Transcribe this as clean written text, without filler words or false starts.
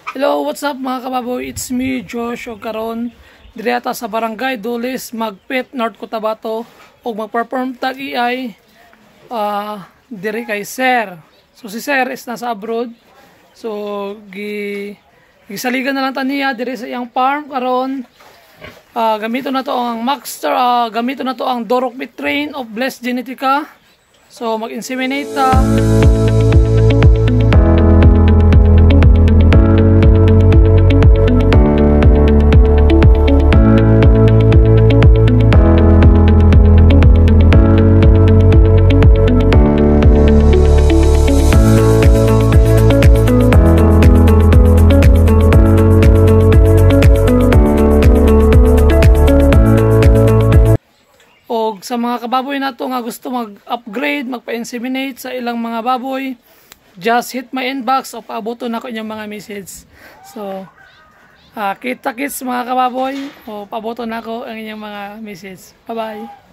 Hello, what's up mga kababoy? It's me, Josh, o karon diri ata sa Barangay Dulis, Magpit, North Cotabato, ug mag-perform tag EI diri kay Sir. So si Sir is nasa abroad. So gisaligan na lang ta niya diri sa iyang farm karon. Gamito na to ang Maxster, gamito na to ang Dorok Meat Train of Blessed Genetica. So mag-inseminate ta. Sa mga kababoy nato nga gusto mag-upgrade, magpa-inseminate sa ilang mga baboy, just hit my inbox o paaboto na ko inyong mga message. So, kita-kits mga kababoy o paaboto na ko ang inyong mga message. Bye-bye!